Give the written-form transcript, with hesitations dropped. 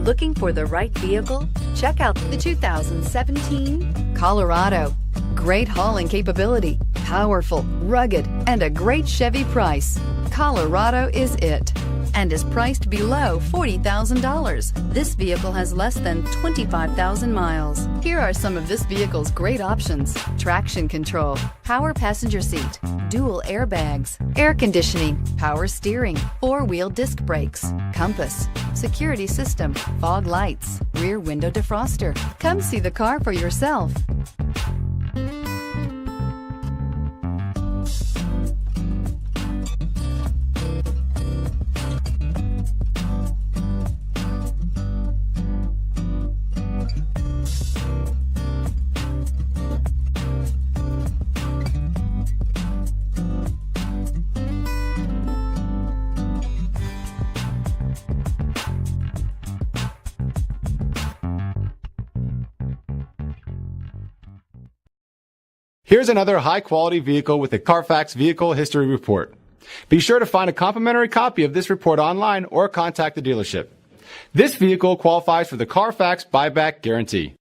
Looking for the right vehicle? Check out the 2017 Colorado. Great hauling capability, powerful, rugged, and a great Chevy price. Colorado is it, and is priced below $40,000. This vehicle has less than 25,000 miles. Here are some of this vehicle's great options: traction control, power passenger seat, dual airbags, air conditioning, power steering, four-wheel disc brakes, compass, security system, fog lights, rear window defroster. Come see the car for yourself. Here's another high-quality vehicle with a Carfax Vehicle History Report. Be sure to find a complimentary copy of this report online or contact the dealership. This vehicle qualifies for the Carfax Buyback Guarantee.